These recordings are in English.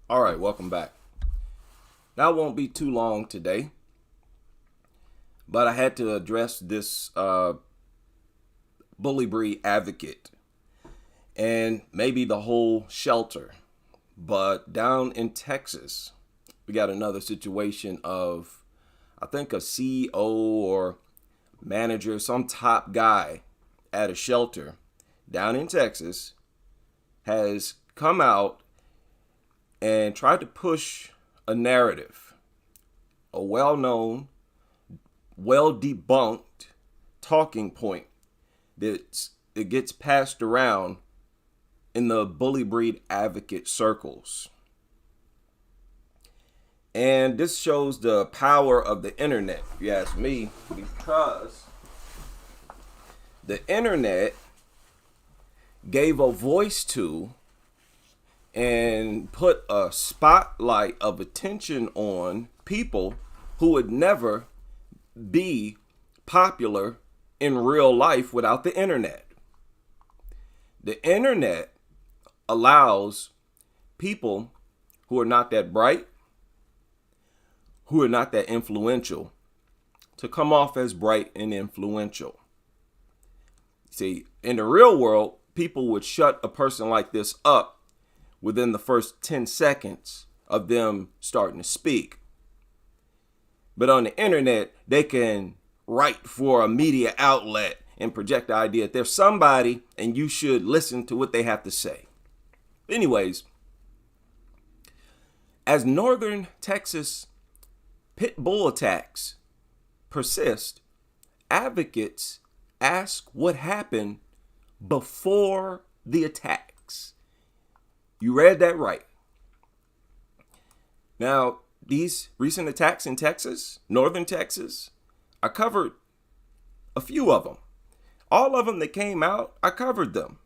All right, welcome back. Now, it won't be too long today, but I had to address this bully breed advocate and maybe the whole shelter. But down in Texas, we got another situation of, I think, a CEO or manager, some top guy at a shelter down in Texas has come out and tried to push a narrative, a well-known, well-debunked talking point that gets passed around in the bully breed advocate circles. And this shows the power of the internet, if you ask me, because the internet gave a voice to and put a spotlight of attention on people who would never be popular in real life without the internet. The internet allows people who are not that bright, who are not that influential, to come off as bright and influential. See, in the real world, people would shut a person like this up within the first 10 seconds of them starting to speak. But on the internet, they can write for a media outlet and project the idea that there's somebody and you should listen to what they have to say. Anyways, as northern Texas pit bull attacks persist, advocates ask what happened before the attacks. You read that right. Now, these recent attacks in Texas, northern Texas, I covered a few of them. All of them that came out, I covered them.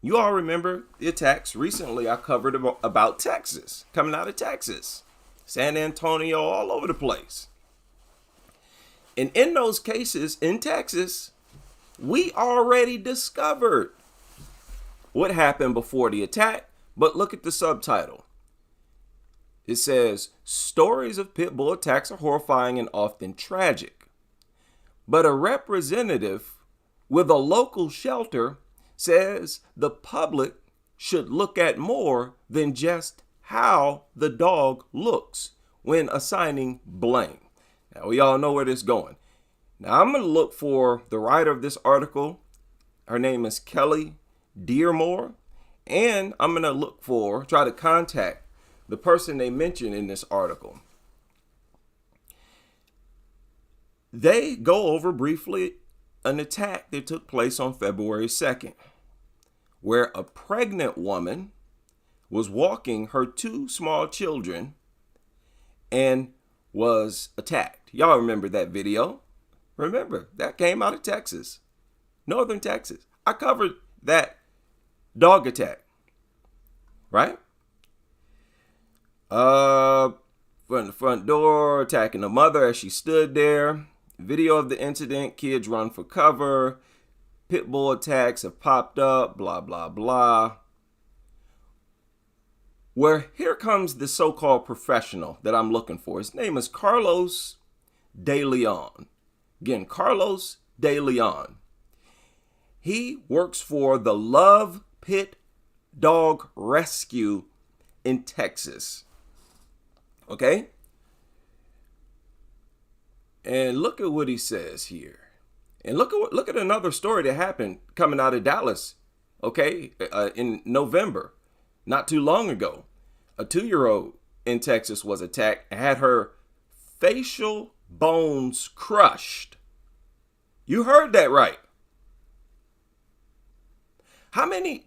You all remember the attacks recently I covered about Texas, coming out of Texas, San Antonio, all over the place. And in those cases in Texas, we already discovered what happened before the attack, but look at the subtitle. It says, stories of pit bull attacks are horrifying and often tragic. But a representative with a local shelter says the public should look at more than just how the dog looks when assigning blame. Now, we all know where this is going. Now, I'm going to look for the writer of this article. Her name is Kelly Dearmore. And I'm going to try to contact the person they mentioned in this article. They go over briefly an attack that took place on February 2nd, where a pregnant woman was walking her two small children and was attacked. Y'all remember that video? Remember, that came out of Texas, northern Texas. I covered that dog attack, right? From the front door, attacking the mother as she stood there. Video of the incident, kids run for cover. Pit bull attacks have popped up, blah, blah, blah. Where here comes the so-called professional that I'm looking for. His name is Carlos De Leon. Again, Carlos De Leon. He works for the Love Pit Dog Rescue in Texas. Okay? And look at what he says here. And look at another story that happened coming out of Dallas, okay, in November, not too long ago. A 2-year-old in Texas was attacked and had her facial bones crushed. You heard that right. How many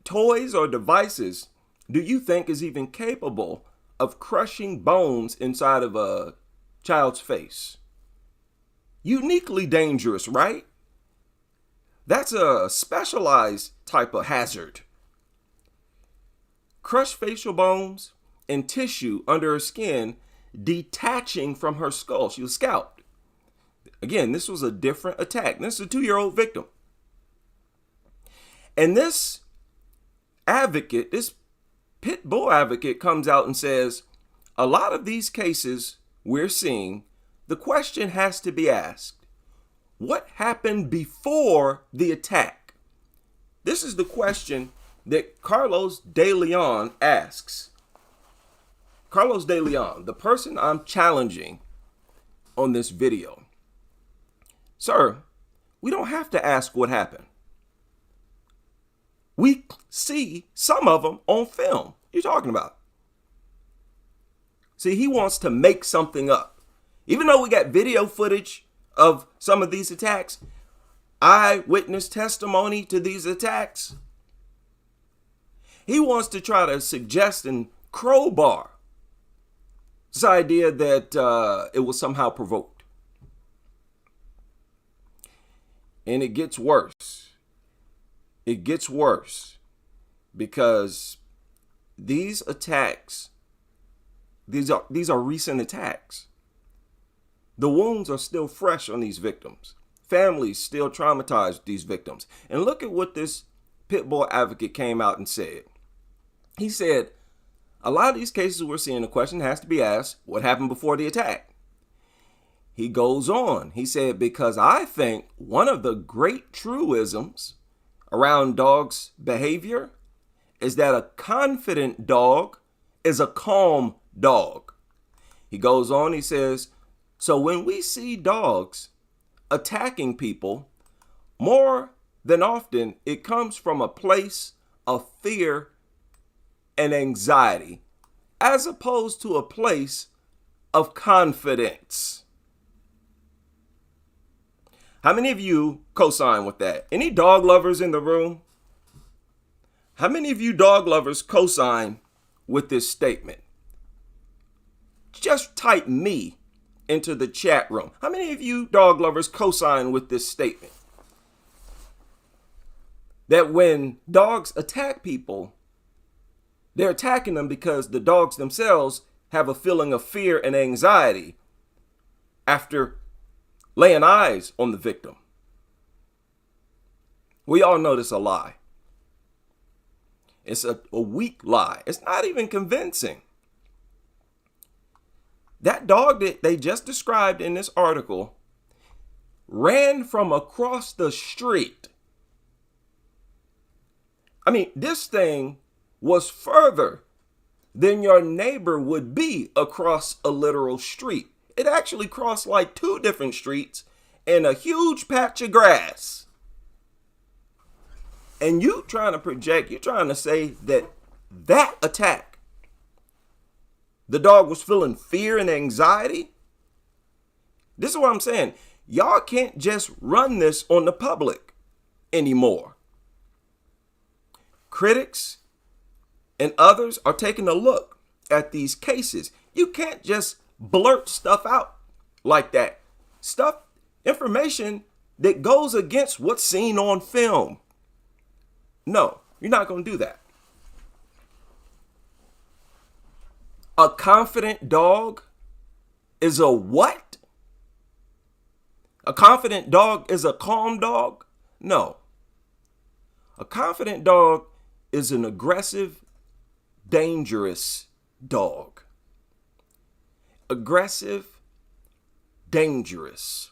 toys or devices do you think is even capable of crushing bones inside of a child's face? Uniquely dangerous, right? That's a specialized type of hazard. Crushed facial bones and tissue under her skin detaching from her skull. She was scalped. Again, this was a different attack. This is a 2-year-old victim. And this advocate, this pit bull advocate comes out and says, a lot of these cases we're seeing, the question has to be asked, what happened before the attack? This is the question that Carlos De Leon asks. Carlos De Leon, the person I'm challenging on this video. Sir, we don't have to ask what happened. We see some of them on film. What are you talking about? See, he wants to make something up. Even though we got video footage of some of these attacks, eyewitness testimony to these attacks, he wants to try to suggest and crowbar this idea that it was somehow provoked. And it gets worse. It gets worse because these attacks, these are recent attacks. The wounds are still fresh on these victims. Families still traumatized these victims. And look at what this pit bull advocate came out and said. He said, a lot of these cases we're seeing, the question has to be asked, what happened before the attack? He goes on. He said, because I think one of the great truisms around dogs' behavior is that a confident dog is a calm dog. He goes on, he says, so when we see dogs attacking people, more than often it comes from a place of fear and anxiety, as opposed to a place of confidence. How many of you co-sign with that? Any dog lovers in the room? How many of you dog lovers co-sign with this statement? Just type me into the chat room. How many of you dog lovers co-sign with this statement? That when dogs attack people, they're attacking them because the dogs themselves have a feeling of fear and anxiety after laying eyes on the victim. We all know this is a lie. It's a weak lie. It's not even convincing. That dog that they just described in this article ran from across the street. I mean, this thing was further than your neighbor would be across a literal street. It actually crossed like 2 different streets and a huge patch of grass. And you trying to project, you're trying to say that attack, the dog was feeling fear and anxiety. This is what I'm saying. Y'all can't just run this on the public anymore. Critics and others are taking a look at these cases. You can't just blurt stuff out like that. Information that goes against what's seen on film. No, you're not going to do that. A confident dog is a what? A confident dog is a calm dog? No. A confident dog is an aggressive, dangerous dog. Aggressive, dangerous.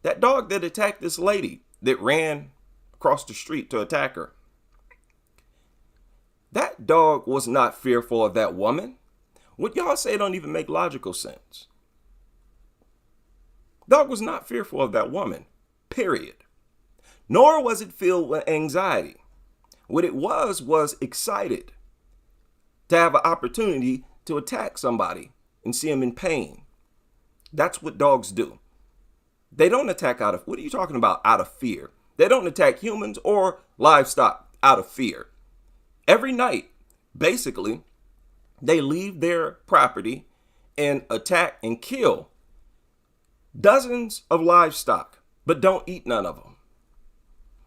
That dog that attacked this lady that ran across the street to attack her, that dog was not fearful of that woman. What y'all say don't even make logical sense. Dog was not fearful of that woman, period. Nor was it filled with anxiety. What it was excited to have an opportunity to attack somebody and see him in pain. That's what dogs do. They don't attack out of, what are you talking about, out of fear? They don't attack humans or livestock out of fear. Every night, basically, they leave their property and attack and kill dozens of livestock, but don't eat none of them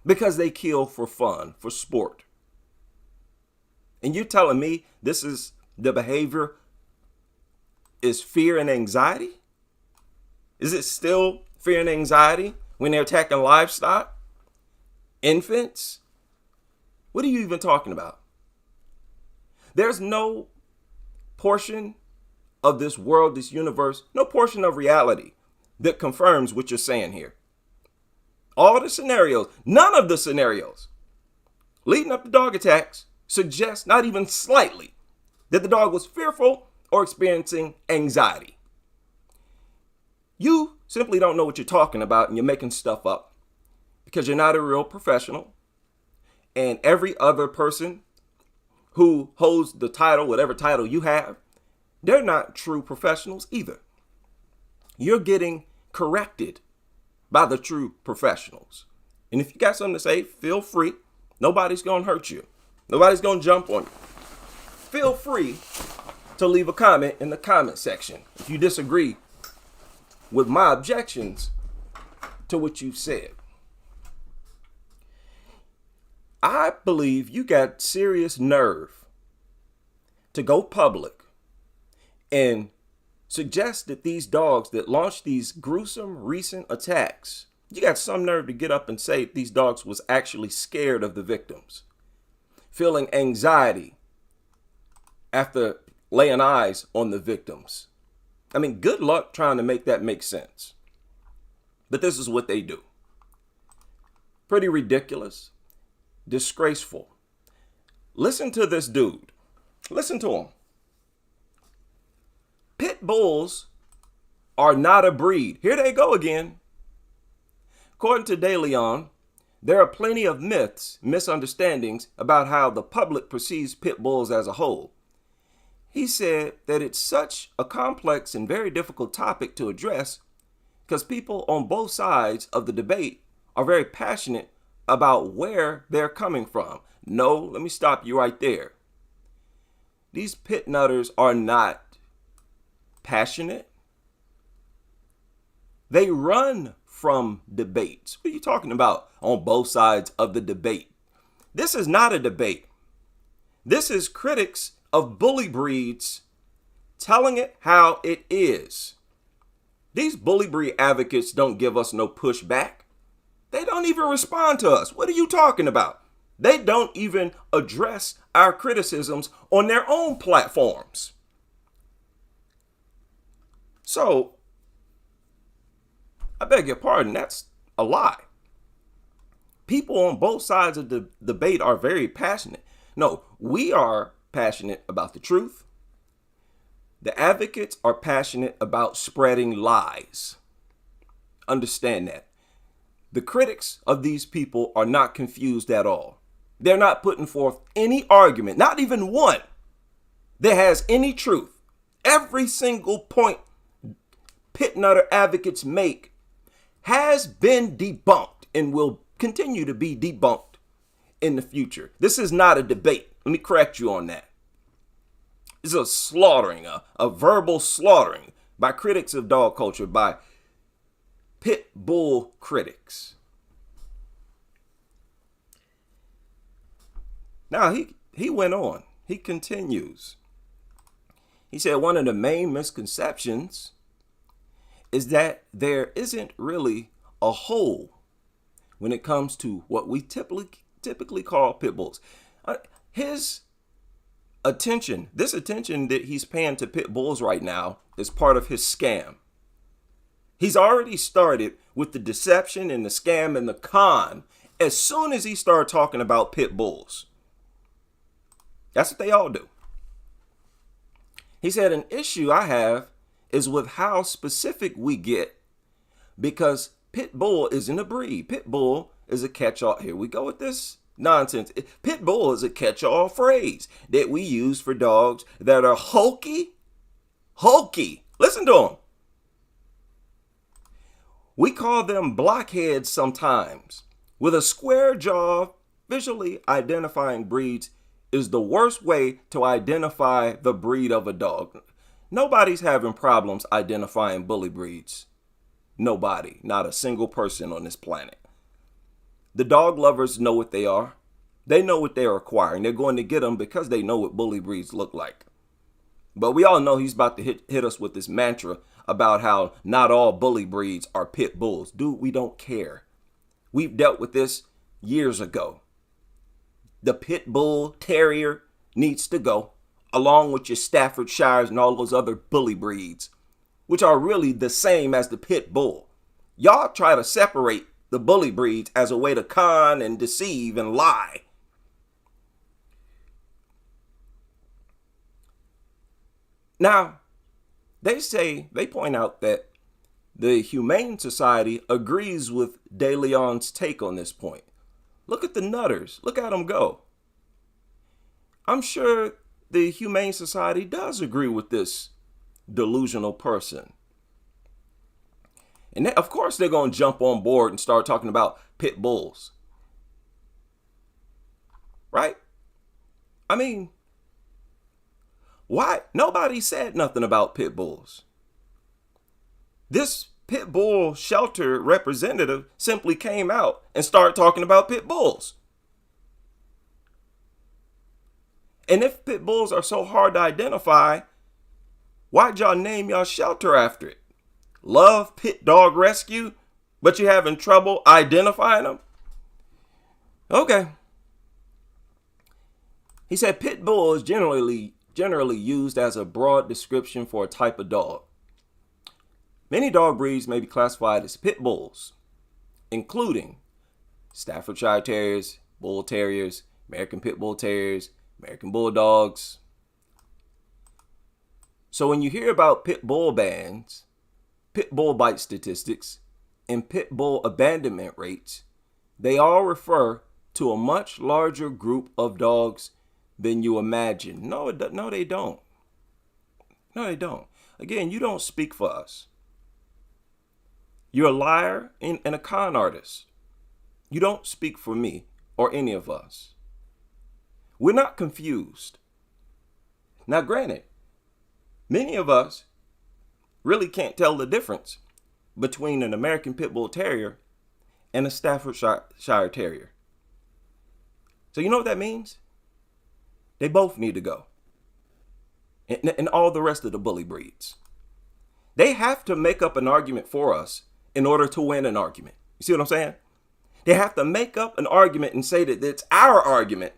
because they kill for fun, for sport. And you're telling me this is the behavior is fear and anxiety? Is it still fear and anxiety when they're attacking livestock? Infants? What are you even talking about? There's no portion of this world, this universe, no portion of reality that confirms what you're saying here. All the scenarios, none of the scenarios leading up to dog attacks suggest, not even slightly, that the dog was fearful or experiencing anxiety. You simply don't know what you're talking about, and you're making stuff up because you're not a real professional. And every other person who holds the title, whatever title you have, they're not true professionals either. You're getting corrected by the true professionals. And if you got something to say, feel free. Nobody's going to hurt you. Nobody's going to jump on you. Feel free to leave a comment in the comment section if you disagree with my objections to what you've said. I believe you got serious nerve to go public and suggest that these dogs that launched these gruesome recent attacks, you got some nerve to get up and say these dogs was actually scared of the victims, feeling anxiety after laying eyes on the victims. I mean, good luck trying to make that make sense. But this is what they do. Pretty ridiculous, disgraceful. Listen to this dude. Listen to him. Pit bulls are not a breed. Here they go again. According to De Leon, there are plenty of myths, misunderstandings about how the public perceives pit bulls as a whole. He said that it's such a complex and very difficult topic to address because people on both sides of the debate are very passionate about where they're coming from. No, let me stop you right there. These pit nutters are not passionate. They run from debates. What are you talking about on both sides of the debate? This is not a debate. This is critics of bully breeds telling it how it is. These bully breed advocates don't give us no pushback. They don't even respond to us. What are you talking about? They don't even address our criticisms on their own platforms. So, I beg your pardon, that's a lie. People on both sides of the debate are very passionate. No, we are passionate about the truth. The advocates are passionate about spreading lies. Understand that. The critics of these people are not confused at all. They're not putting forth any argument, not even one, that has any truth. Every single point pit nutter advocates make has been debunked and will continue to be debunked in the future. This is not a debate. Let me correct you on that. This is a slaughtering, a verbal slaughtering by critics of dog culture, by pit bull critics. Now, he went on. He continues. He said one of the main misconceptions is that there isn't really a whole when it comes to what we typically call pit bulls. This attention that he's paying to pit bulls right now is part of his scam. He's already started with the deception and the scam and the con as soon as he started talking about pit bulls. That's what they all do. He said, an issue I have is with how specific we get, because pit bull isn't a breed. Pit bull is a catch-all. Here we go with this nonsense. Pit bull is a catch-all phrase that we use for dogs that are hulky. Listen to them. We call them blockheads sometimes. With a square jaw, visually identifying breeds is the worst way to identify the breed of a dog. Nobody's having problems identifying bully breeds. Nobody, not a single person on this planet. The dog lovers know what they are. They know what they're acquiring. They're going to get them because they know what bully breeds look like. But we all know he's about to hit us with this mantra about how not all bully breeds are pit bulls. Dude, we don't care. We've dealt with this years ago. The pit bull terrier needs to go. along with your Staffordshires and all those other bully breeds, which are really the same as the pit bull. Y'all try to separate the bully breeds as a way to con and deceive and lie. Now, they point out that the Humane Society agrees with De Leon's take on this point. Look at the nutters. Look at them go. I'm sure the Humane Society does agree with this delusional person. And of course they're going to jump on board and start talking about pit bulls. Right? I mean, why? Nobody said nothing about pit bulls. This pit bull shelter representative simply came out and started talking about pit bulls. And if pit bulls are so hard to identify, why'd y'all name y'all shelter after it? Love Pit Dog Rescue, but you're having trouble identifying them? Okay. He said pit bull is generally used as a broad description for a type of dog. Many dog breeds may be classified as pit bulls, including Staffordshire Terriers, Bull Terriers, American Pit Bull Terriers, American Bulldogs. So when you hear about pit bull bans, pit bull bite statistics, and pit bull abandonment rates, they all refer to a much larger group of dogs than you imagine. No, they don't. No, they don't. Again, you don't speak for us. You're a liar and a con artist. You don't speak for me or any of us. We're not confused. Now, granted, many of us really can't tell the difference between an American Pit Bull Terrier and a Staffordshire Terrier. So you know what that means? They both need to go. And all the rest of the bully breeds. They have to make up an argument for us in order to win an argument. You see what I'm saying? They have to make up an argument and say that it's our argument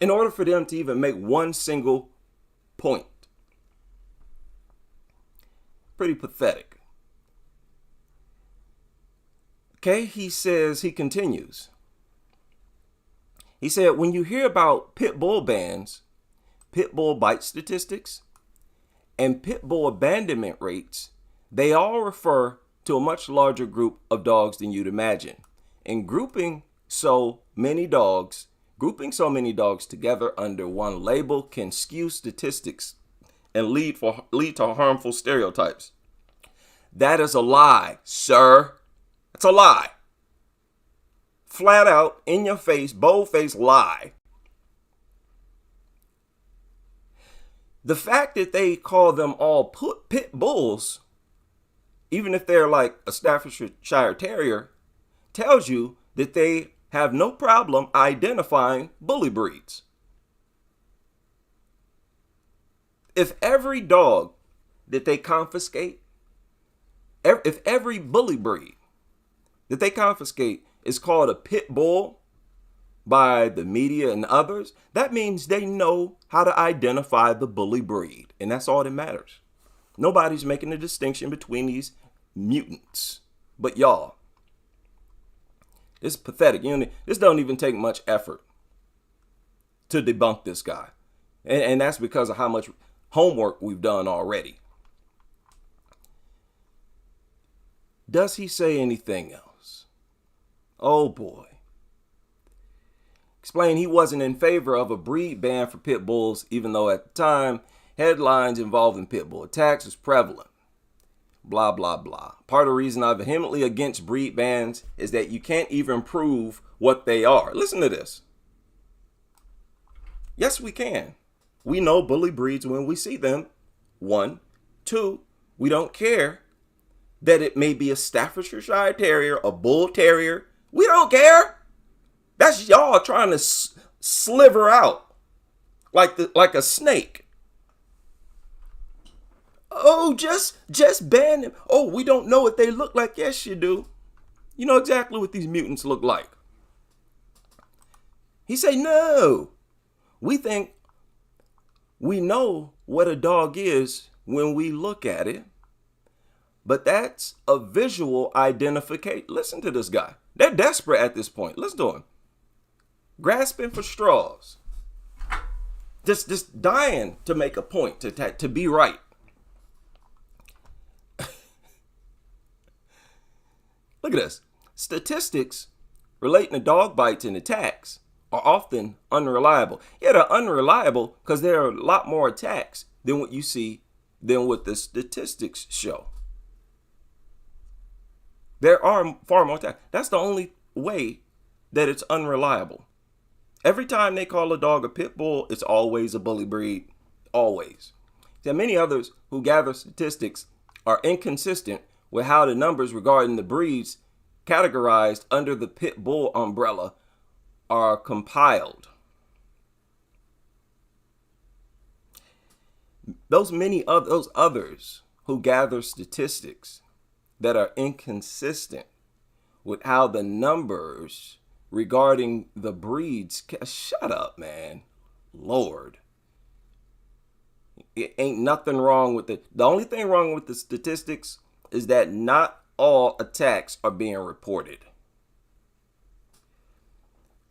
in order for them to even make one single point. Pretty pathetic. Okay, he continues. He said, when you hear about pit bull bans, pit bull bite statistics, and pit bull abandonment rates, they all refer to a much larger group of dogs than you'd imagine. And grouping so many dogs together under one label can skew statistics and lead to harmful stereotypes. That is a lie, sir. It's a lie. Flat out, in your face, bold-faced lie. The fact that they call them all pit bulls, even if they're like a Staffordshire Terrier, tells you that they have no problem identifying bully breeds. If every dog that they confiscate, if every bully breed that they confiscate is called a pit bull by the media and others, that means they know how to identify the bully breed. And that's all that matters. Nobody's making a distinction between these mutants. But y'all, it's pathetic. This don't even take much effort to debunk this guy. And that's because of how much homework we've done already. Does he say anything else? Oh boy. Explain he wasn't in favor of a breed ban for pit bulls, even though at the time headlines involving pit bull attacks was prevalent. Blah, blah, blah. Part of the reason I'm vehemently against breed bans is that you can't even prove what they are. Listen to this. Yes, we can. We know bully breeds when we see them. 1. 2, we don't care that it may be a Staffordshire Terrier, a Bull Terrier. We don't care. That's y'all trying to sliver out like a snake. Oh, just ban them. Oh, we don't know what they look like. Yes, you do. You know exactly what these mutants look like. He say, no. We think We know what a dog is when we look at it, but that's a visual identification. Listen to this guy. They're desperate at this point. Listen to him. Grasping for straws. Just dying to make a point, to be right. Look at this. Statistics relating to dog bites and attacks are often unreliable. Yeah, they're unreliable because there are a lot more attacks than what you see, than what the statistics show. There are far more attacks. That's the only way that it's unreliable. Every time they call a dog a pit bull, it's always a bully breed. Always. There are many others who gather statistics are inconsistent with how the numbers regarding the breeds categorized under the pit bull umbrella are compiled. Those others who gather statistics that are inconsistent with how the numbers regarding the breeds, shut up, man. Lord. It ain't nothing wrong with it. The only thing wrong with the statistics is that not all attacks are being reported.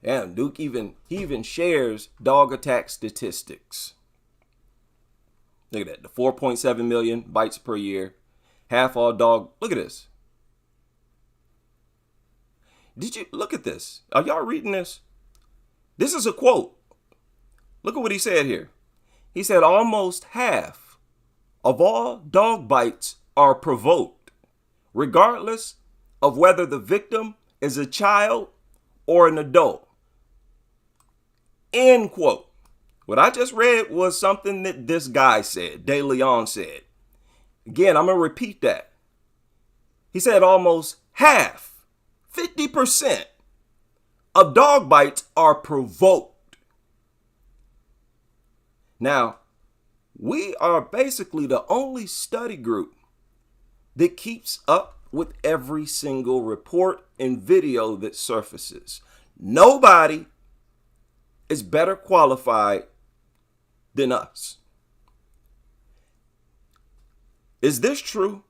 Damn, Duke even shares dog attack statistics. Look at that. The 4.7 million bites per year. Half all dog. Look at this. Did you look at this? Are y'all reading this? This is a quote. Look at what he said here. He said almost half of all dog bites are provoked, regardless of whether the victim is a child or an adult. End quote. What I just read was something that this guy said, De Leon said. Again, I'm going to repeat that. He said almost half, 50% of dog bites are provoked. Now, we are basically the only study group that keeps up with every single report and video that surfaces. Nobody is better qualified than us. Is this true?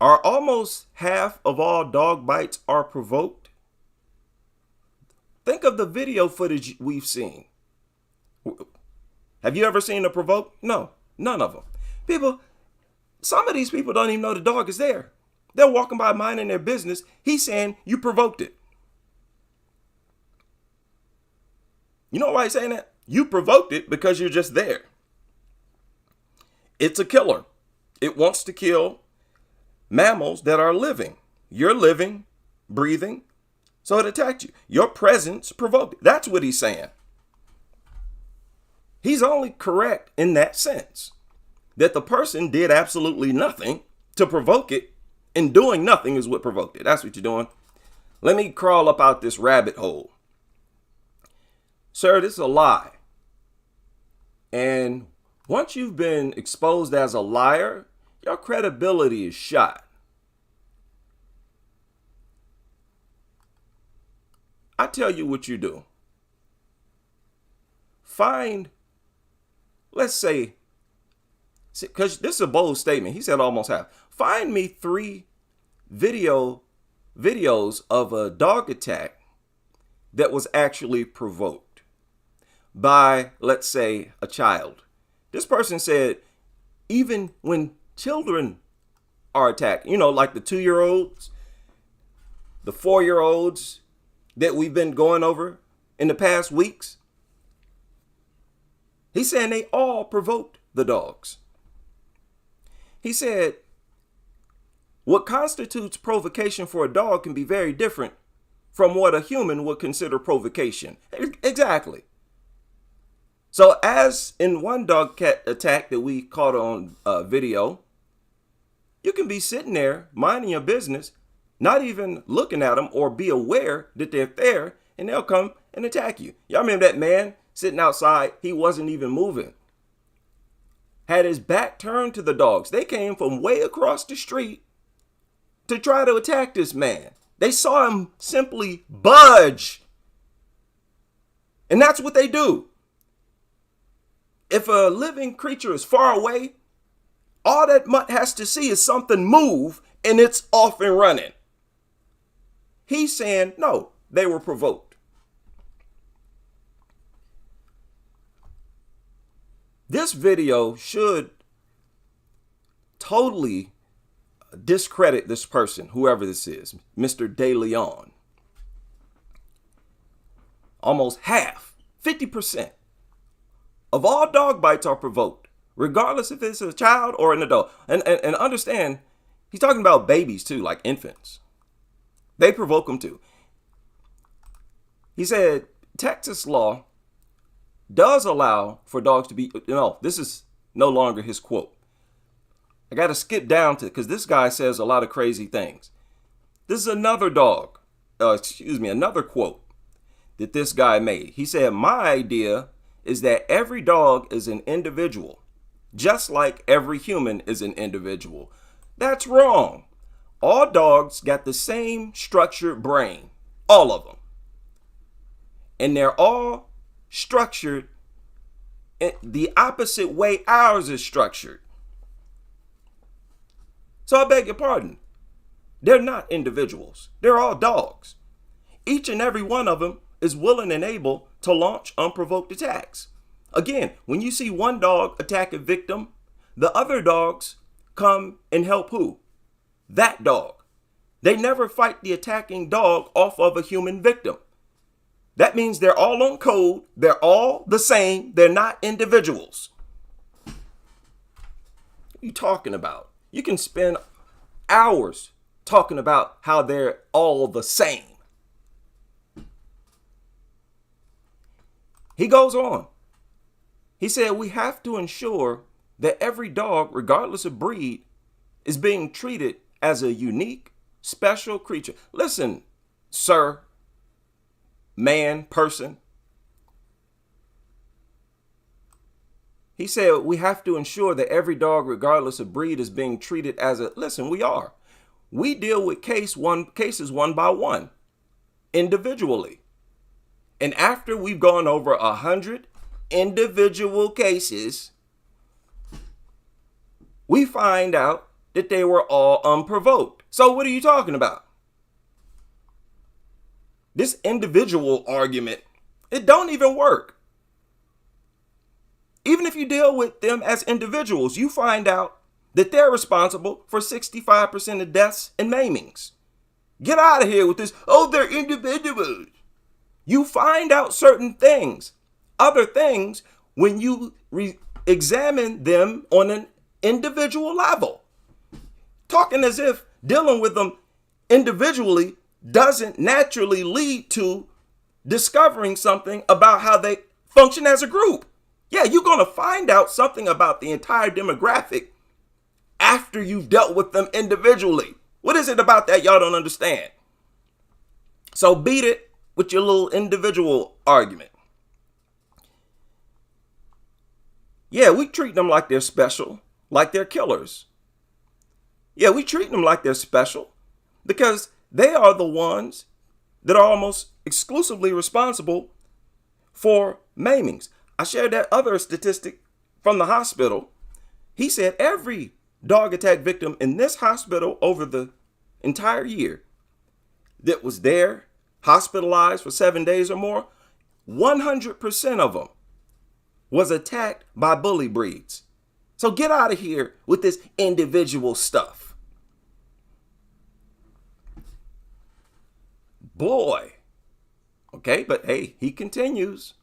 Are almost half of all dog bites are provoked? Think of the video footage we've seen. Have you ever seen a provoke? No, none of them. Some of these people don't even know the dog is there. They're walking by minding their business. He's saying you provoked it. You know why he's saying that? You provoked it because you're just there. It's a killer. It wants to kill mammals that are living. You're living, breathing, so it attacked you. Your presence provoked it. That's what he's saying. He's only correct in that sense, that the person did absolutely nothing to provoke it, and doing nothing is what provoked it. That's what you're doing. Let me crawl up out this rabbit hole. Sir, this is a lie. And once you've been exposed as a liar, your credibility is shot. I tell you what you do. Find, let's say, because this is a bold statement. He said almost half. Find me 3 videos of a dog attack that was actually provoked by, let's say, a child. This person said, even when children are attacked, like the 2-year-olds, the 4-year-olds that we've been going over in the past weeks, he's saying they all provoked the dogs. He said, what constitutes provocation for a dog can be very different from what a human would consider provocation. Exactly. So as in one dog cat attack that we caught on video, you can be sitting there minding your business, not even looking at them or be aware that they're there, and they'll come and attack you. Y'all remember that man sitting outside? He wasn't even moving. Had his back turned to the dogs. They came from way across the street to try to attack this man. They saw him simply budge. And that's what they do. If a living creature is far away, all that mutt has to see is something move and it's off and running. He's saying, no, they were provoked. This video should totally discredit this person, whoever this is, Mr. De Leon. Almost half, 50% of all dog bites are provoked, regardless if it's a child or an adult. And understand, he's talking about babies too, like infants. They provoke them too. He said Texas law does allow for dogs to be, this is no longer his quote. I got to skip down to, because this guy says a lot of crazy things. This is another another quote that this guy made. He said, my idea is that every dog is an individual, just like every human is an individual. That's wrong. All dogs got the same structured brain, all of them. And they're all structured in the opposite way ours is structured. So I beg your pardon. They're not individuals. They're all dogs. Each and every one of them is willing and able to launch unprovoked attacks. Again, when you see one dog attack a victim, the other dogs come and help who? That dog. They never fight the attacking dog off of a human victim. That means they're all on code. They're all the same. They're not individuals. What are you talking about? You can spend hours talking about how they're all the same. He goes on. He said, we have to ensure that every dog, regardless of breed, is being treated as a unique, special creature. Listen, sir, man, person. He said, we have to ensure that every dog, regardless of breed, is being treated as a, listen, we are. We deal with cases one by one, individually. And after we've gone over 100 individual cases, we find out that they were all unprovoked. So what are you talking about? This individual argument, it don't even work. Even if you deal with them as individuals, you find out that they're responsible for 65% of deaths and maimings. Get out of here with this, oh, they're individuals. You find out certain things, other things, when you examine them on an individual level. Talking as if dealing with them individually doesn't naturally lead to discovering something about how they function as a group. Yeah, you're going to find out something about the entire demographic after you've dealt with them individually. What is it about that y'all don't understand? So beat it with your little individual argument. Yeah, we treat them like they're special, like they're killers. Yeah, we treat them like they're special because they are the ones that are almost exclusively responsible for maimings. I shared that other statistic from the hospital. He said every dog attack victim in this hospital over the entire year that was there, hospitalized for 7 days or more, 100% of them was attacked by bully breeds. So get out of here with this individual stuff. Boy. Okay, but hey, he continues.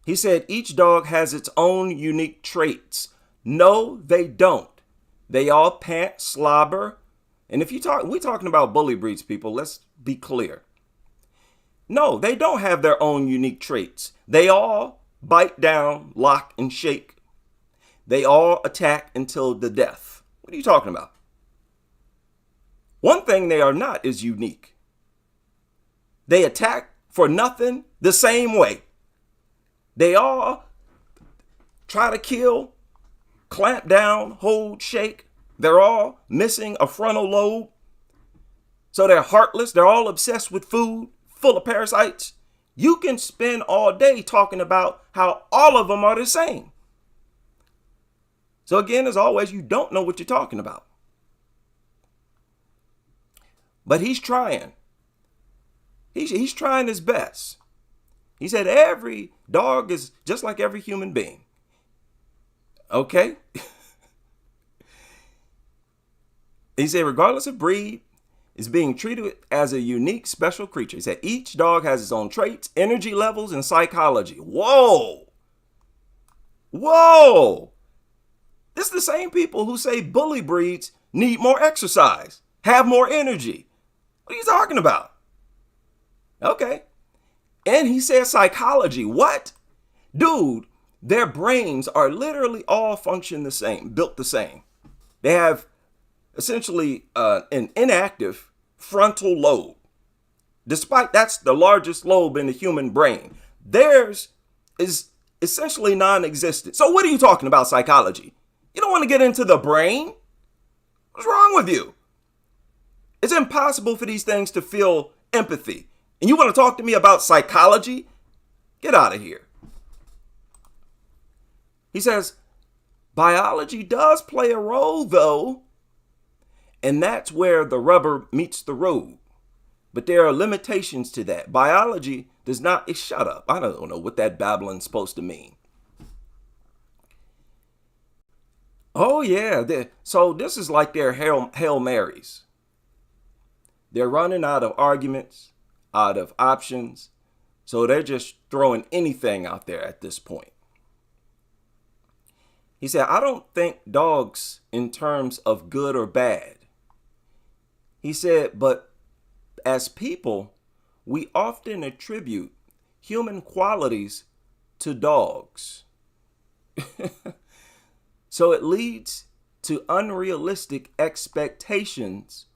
He said each dog has its own unique traits. No, they don't. They all pant, slobber. And if we're talking about bully breeds, people, let's be clear. No, they don't have their own unique traits. They all bite down, lock, and shake. They all attack until the death. What are you talking about? One thing they are not is unique. They attack for nothing the same way. They all try to kill, clamp down, hold, shake. They're all missing a frontal lobe. So they're heartless. They're all obsessed with food, full of parasites. You can spend all day talking about how all of them are the same. So again, as always, you don't know what you're talking about. But he's trying. He's trying his best. He said every dog is just like every human being. Okay? He said regardless of breed, is being treated as a unique, special creature. He said each dog has its own traits, energy levels, and psychology. Whoa! Whoa! This is the same people who say bully breeds need more exercise, have more energy. What are you talking about? Okay. And he said psychology. What? Dude, their brains are literally all function the same, built the same. They have essentially an inactive frontal lobe. Despite that's the largest lobe in the human brain, theirs is essentially non-existent. So what are you talking about psychology? You don't want to get into the brain? What's wrong with you? It's impossible for these things to feel empathy. And you want to talk to me about psychology? Get out of here. He says, biology does play a role though. And that's where the rubber meets the road. But there are limitations to that. Biology does not, shut up. I don't know what that babbling's supposed to mean. Oh yeah, so this is like their Hail Marys. They're running out of arguments, out of options. So they're just throwing anything out there at this point. He said, I don't think dogs in terms of good or bad. He said, but as people, we often attribute human qualities to dogs. So it leads to unrealistic expectations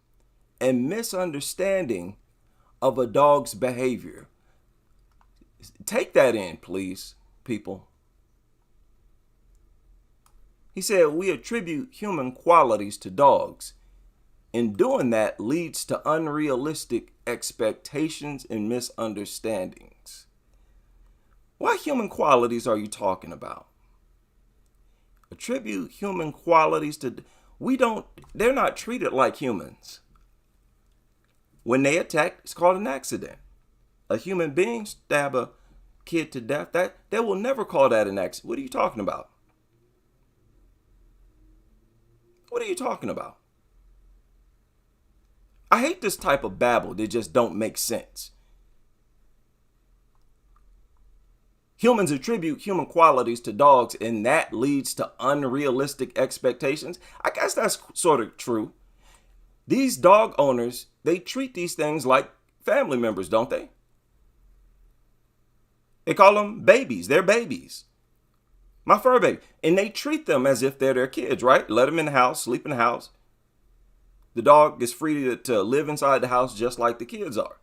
and misunderstanding of a dog's behavior. Take that in, please, people. He said, we attribute human qualities to dogs. In doing that leads to unrealistic expectations and misunderstandings. What human qualities are you talking about? Attribute human qualities to, they're not treated like humans. When they attack, it's called an accident. A human being stab a kid to death, they will never call that an accident. What are you talking about? What are you talking about? I hate this type of babble that just don't make sense. Humans attribute human qualities to dogs, and that leads to unrealistic expectations. I guess that's sort of true. These dog owners, they treat these things like family members, don't they? They call them babies. They're babies. My fur baby. And they treat them as if they're their kids, right? Let them in the house, sleep in the house. The dog is free to live inside the house just like the kids are.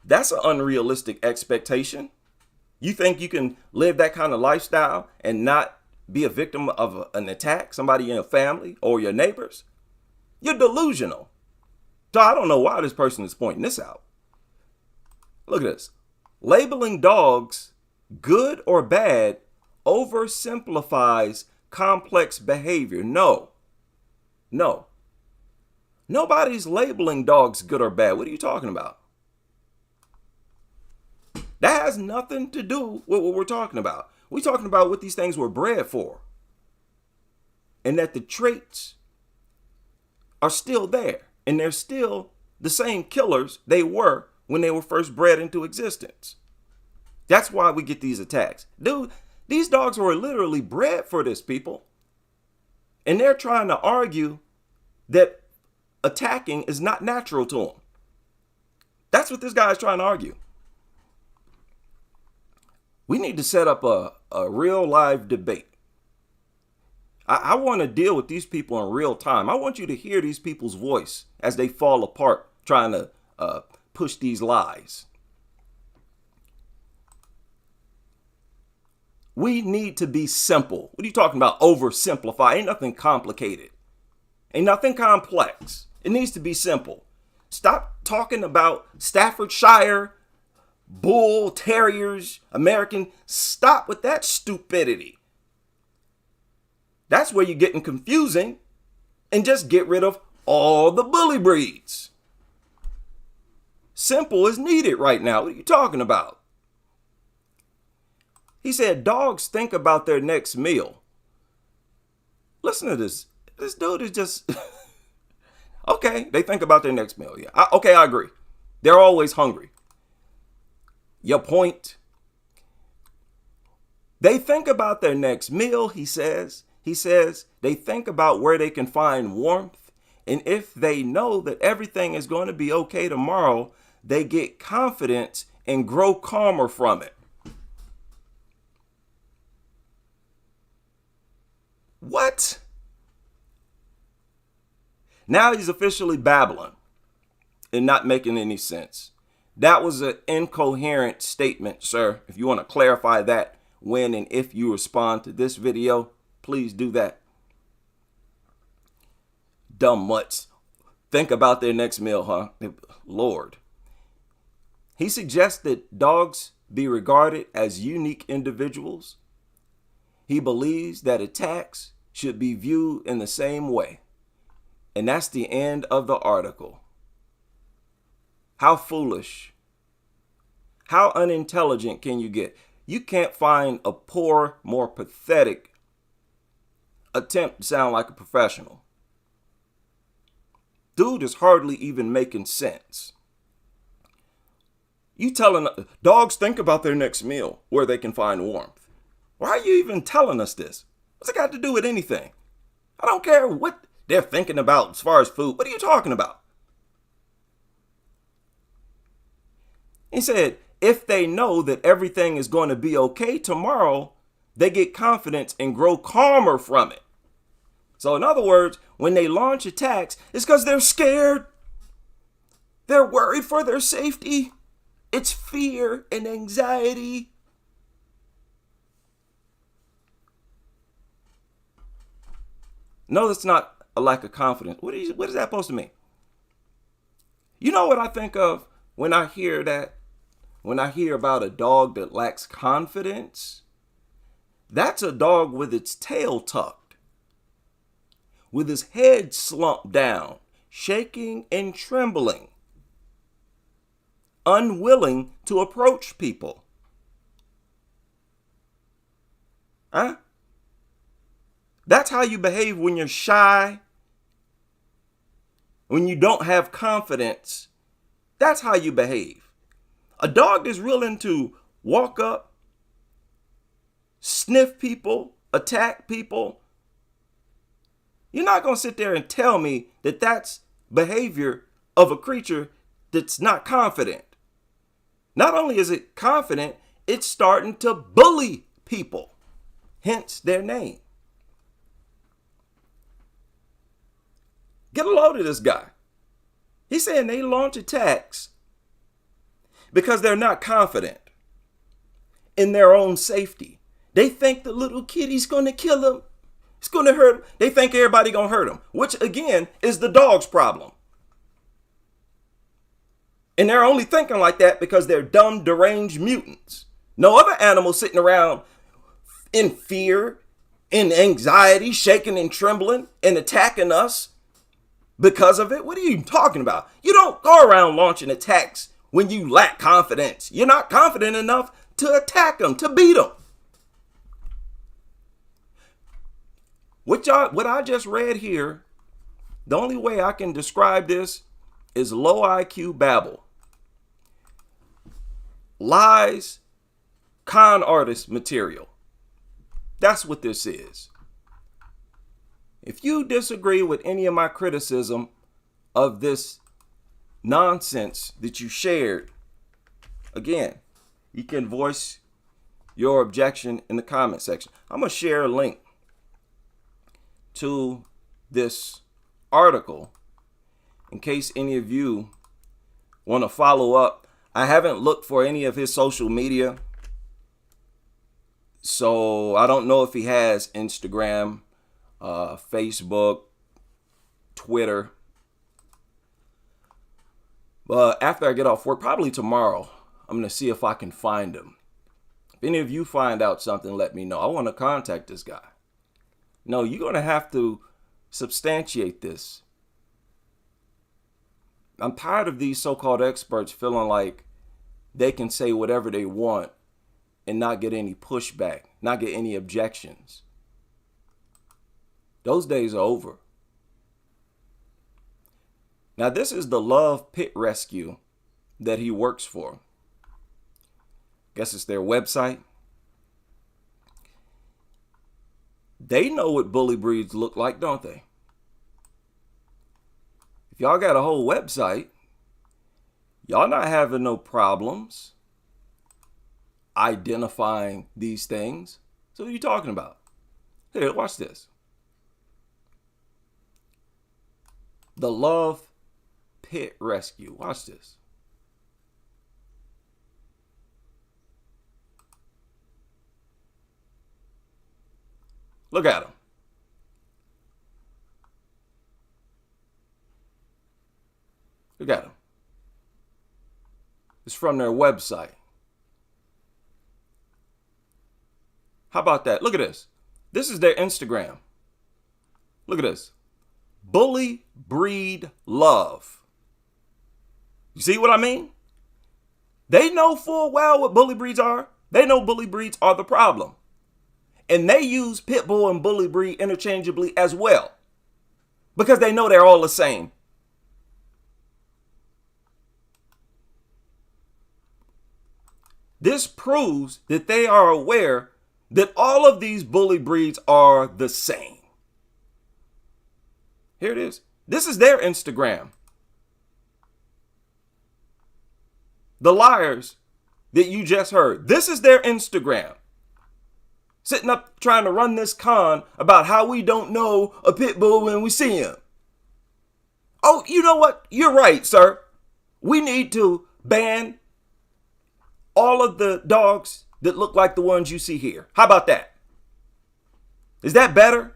That's an unrealistic expectation. You think you can live that kind of lifestyle and not be a victim of an attack, somebody in your family or your neighbors? You're delusional. So I don't know why this person is pointing this out. Look at this. Labeling dogs good or bad oversimplifies complex behavior. No. Nobody's labeling dogs good or bad. What are you talking about? That has nothing to do with what we're talking about. We're talking about what these things were bred for. And that the traits are still there. And they're still the same killers they were when they were first bred into existence. That's why we get these attacks. Dude, these dogs were literally bred for this, people. And they're trying to argue that attacking is not natural to them. That's what this guy is trying to argue. We need to set up a real live debate. I want to deal with these people in real time. I want you to hear these people's voice as they fall apart trying to push these lies. We need to be simple. What are you talking about? Oversimplify. Ain't nothing complicated. Ain't nothing complex. It needs to be simple. Stop talking about Staffordshire bull terriers, American. Stop with that stupidity. That's where you're getting confusing, and just get rid of all the bully breeds. Simple is needed right now. What are you talking about? He said dogs think about their next meal. Listen to this. This dude is just... Okay, they think about their next meal. Yeah. I agree. They're always hungry. Your point. They think about their next meal, he says. He says they think about where they can find warmth. And if they know that everything is going to be okay tomorrow, they get confidence and grow calmer from it. What? Now he's officially babbling and not making any sense. That was an incoherent statement, sir. If you want to clarify that when and if you respond to this video, please do that. Dumb mutts. Think about their next meal, huh? Lord. He suggests that dogs be regarded as unique individuals. He believes that attacks should be viewed in the same way. And that's the end of the article. How foolish. How unintelligent can you get? You can't find a poor, more pathetic attempt to sound like a professional. Dude is hardly even making sense. You telling dogs think about their next meal, where they can find warmth. Why are you even telling us this? What's it got to do with anything? I don't care what they're thinking about as far as food. What are you talking about? He said, if they know that everything is going to be okay tomorrow, they get confidence and grow calmer from it. So in other words, when they launch attacks, it's because they're scared. They're worried for their safety. It's fear and anxiety. No, that's not a lack of confidence. What is that supposed to mean? You know what I think of when I hear that? When I hear about a dog that lacks confidence? That's a dog with its tail tucked, with his head slumped down, shaking and trembling, unwilling to approach people. Huh? That's how you behave when you're shy, when you don't have confidence. That's how you behave. A dog is willing to walk up, sniff people, attack people. You're not going to sit there and tell me that that's behavior of a creature that's not confident. Not only is it confident, it's starting to bully people, hence their name. Get a load of this guy. He's saying they launch attacks because they're not confident in their own safety. They think the little kitty's going to kill them. It's going to hurt them. They think everybody going to hurt them, which again is the dog's problem. And they're only thinking like that because they're dumb, deranged mutants. No other animal sitting around in fear, in anxiety, shaking and trembling and attacking us because of it. What are you talking about? You don't go around launching attacks when you lack confidence. You're not confident enough to attack them, to beat them. What I just read here, the only way I can describe this is low IQ babble. Lies, con artist material. That's what this is. If you disagree with any of my criticism of this nonsense that you shared, again, you can voice your objection in the comment section. I'm going to share a link to this article in case any of you want to follow up. I haven't looked for any of his social media, so I don't know if he has Instagram, Facebook, Twitter. But after I get off work, probably tomorrow, I'm going to see if I can find him. If any of you find out something, let me know. I want to contact this guy. No, you're going to have to substantiate this. I'm tired of these so-called experts feeling like they can say whatever they want and not get any pushback, not get any objections. Those days are over. Now, this is the Love Pit Rescue that he works for. Guess it's their website. They know what bully breeds look like, don't they? If y'all got a whole website, y'all not having no problems identifying these things. So what are you talking about? Here, watch this. The Love Pit Rescue. Watch this. Look at him. Look at him. It's from their website. How about that? Look at this. This is their Instagram. Look at this. Bully Breed Love. You see what I mean? They know full well what bully breeds are. They know bully breeds are the problem. And they use pit bull and bully breed interchangeably as well, because they know they're all the same. This proves that they are aware that all of these bully breeds are the same. Here it is. This is their Instagram. The liars that you just heard. This is their Instagram. Sitting up trying to run this con about how we don't know a pit bull when we see him. Oh, you know what? You're right, sir. We need to ban all of the dogs that look like the ones you see here. How about that? Is that better?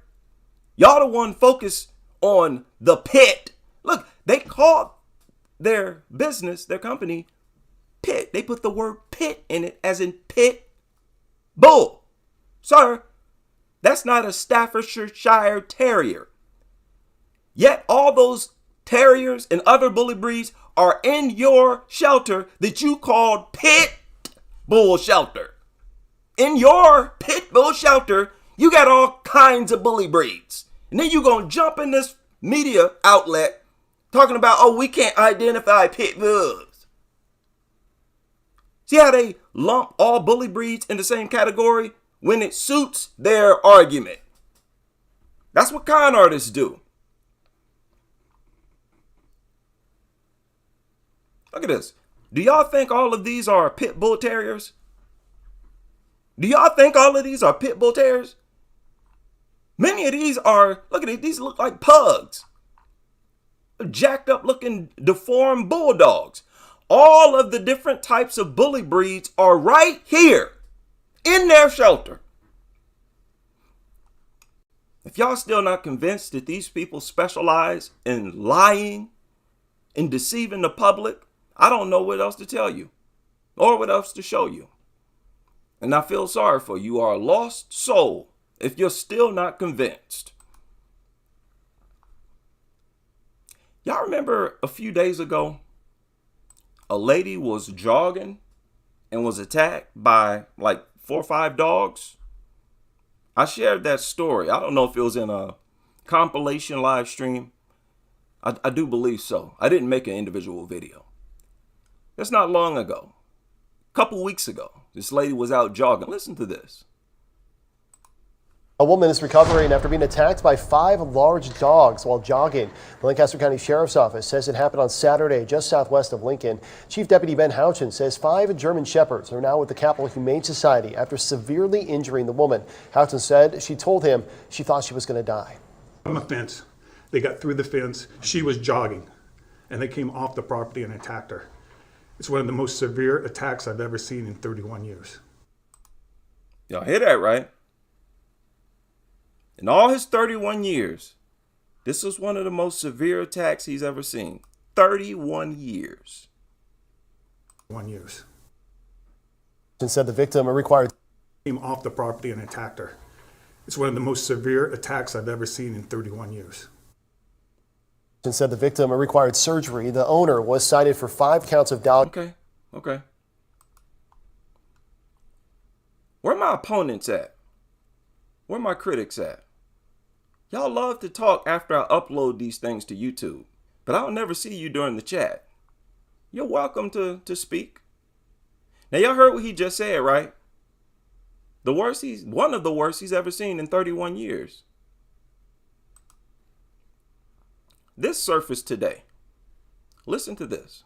Y'all the one focus on the pit. Look, they call their business, their company, pit. They put the word pit in it as in pit bull. Sir, that's not a Staffordshire Terrier. Yet all those terriers and other bully breeds are in your shelter that you called pit bull shelter. In your pit bull shelter, you got all kinds of bully breeds. And then you're going to jump in this media outlet talking about, oh, we can't identify pit bulls. See how they lump all bully breeds in the same category when it suits their argument? That's what con artists do. Look at this. Do y'all think all of these are pit bull terriers? Do y'all think all of these are pit bull terriers? Many of these are, look at it, these look like pugs. Jacked up looking deformed bulldogs. All of the different types of bully breeds are right here in their shelter. If y'all still not convinced that these people specialize in lying and deceiving the public, I don't know what else to tell you or what else to show you. And I feel sorry for you. You are a lost soul if you're still not convinced. Y'all remember a few days ago, a lady was jogging and was attacked by like 4 or 5 dogs? I shared that story. I don't know if it was in a compilation live stream. I do believe so. I didn't make an individual video. That's not long ago. A couple weeks ago, this lady was out jogging. Listen to this. A woman is recovering after being attacked by 5 large dogs while jogging. The Lancaster County Sheriff's Office says it happened on Saturday just southwest of Lincoln. Chief Deputy Ben Houchin says 5 German Shepherds are now with the Capital Humane Society after severely injuring the woman. Houchin said she told him she thought she was going to die. On the fence, they got through the fence. She was jogging and they came off the property and attacked her. It's one of the most severe attacks I've ever seen in 31 years. Y'all hear that, right? In all his 31 years, this was one of the most severe attacks he's ever seen. 31 years. 1 years. said the victim required Came off the property and attacked her. It's one of the most severe attacks I've ever seen in 31 years. said the victim required surgery. The owner was cited for 5 counts of dog. Okay. Where my opponents at? Where my critics at? Y'all love to talk after I upload these things to YouTube, but I'll never see you during the chat. You're welcome to speak. Now y'all heard what he just said, right? One of the worst he's ever seen in 31 years. This surfaced today. Listen to this.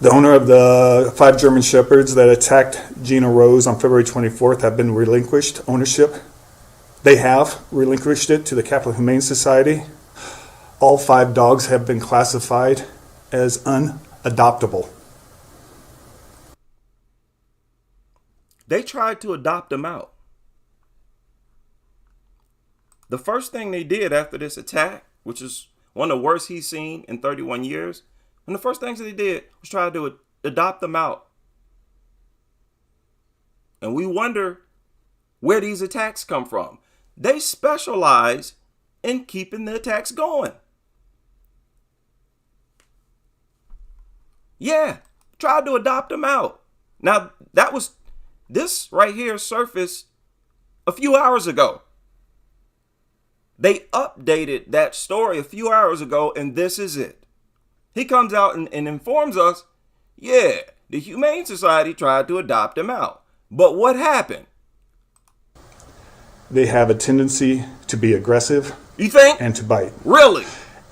The owner of the 5 German Shepherds that attacked Gina Rose on February 24th have been relinquished ownership. They have relinquished it to the Capital Humane Society. All 5 dogs have been classified as unadoptable. They tried to adopt them out. The first thing they did after this attack, which is one of the worst he's seen in 31 years, and the first things they did was try to adopt them out. And we wonder where these attacks come from. They specialize in keeping the attacks going. Yeah, tried to adopt them out. Now, this right here surfaced a few hours ago. They updated that story a few hours ago, and this is it. He comes out and informs us, yeah, the Humane Society tried to adopt him out. But what happened? They have a tendency to be aggressive. You think? And to bite. Really?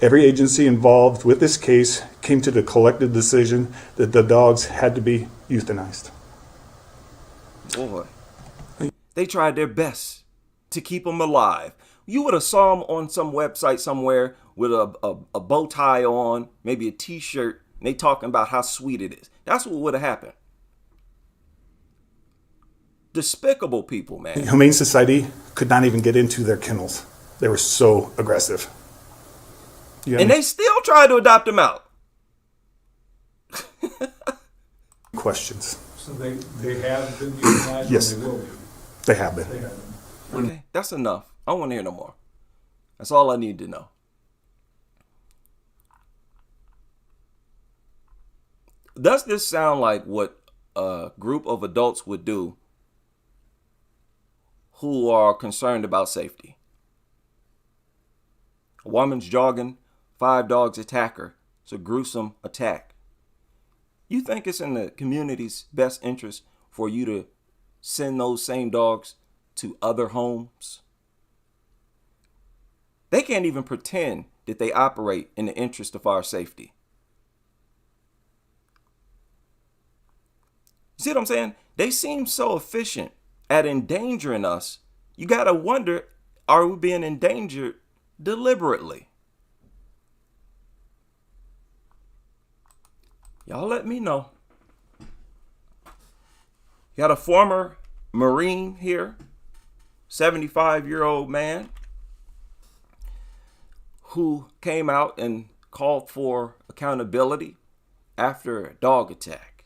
Every agency involved with this case came to the collective decision that the dogs had to be euthanized. Boy, they tried their best to keep them alive. You would have saw them on some website somewhere with a bow tie on, maybe a t-shirt, and they talking about how sweet it is. That's what would have happened. Despicable people, man. The Humane Society could not even get into their kennels. They were so aggressive. And they still tried to adopt them out. Questions. So they have been euthanized? Yes. Or they will be? They have been. They have been. Okay, that's enough. I don't want to hear no more. That's all I need to know. Does this sound like what a group of adults would do who are concerned about safety? A woman's jogging, 5 dogs attack her. It's a gruesome attack. You think it's in the community's best interest for you to send those same dogs to other homes? They can't even pretend that they operate in the interest of our safety. You see what I'm saying? They seem so efficient at endangering us. You got to wonder, are we being endangered deliberately? Y'all let me know. You got a former Marine here, 75-year-old man, who came out and called for accountability after a dog attack.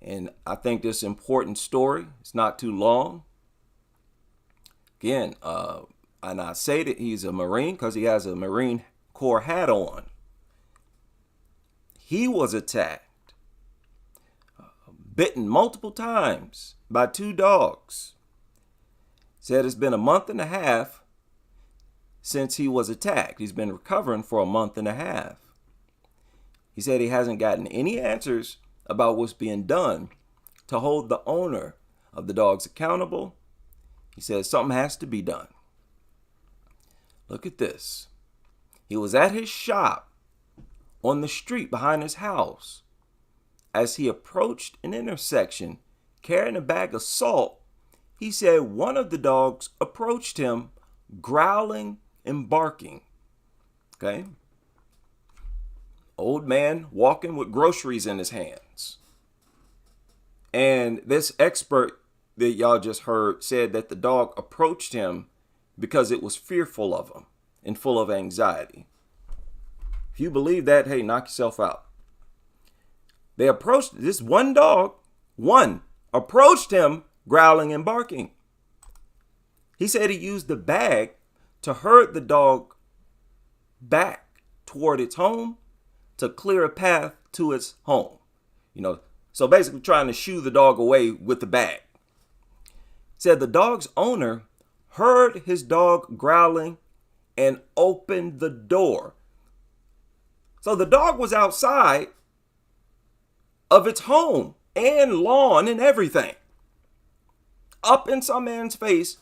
And I think this important story, it's not too long. Again, and I say that he's a Marine because he has a Marine Corps hat on. He was attacked, bitten multiple times by 2 dogs. Said it's been a month and a half since he was attacked. He's been recovering for a month and a half. He said he hasn't gotten any answers about what's being done to hold the owner of the dogs accountable. He says something has to be done. Look at this. He was at his shop on the street behind his house. As he approached an intersection carrying a bag of salt, he said one of the dogs approached him, growling and barking. Okay? Old man walking with groceries in his hands. And this expert that y'all just heard said that the dog approached him because it was fearful of him and full of anxiety. If you believe that, hey, knock yourself out. They approached this one dog, approached him growling and barking. He said he used the bag to herd the dog back toward its home to clear a path to its home. So basically trying to shoo the dog away with the bag. Said the dog's owner heard his dog growling and opened the door. So the dog was outside of its home and lawn and everything, up in some man's face,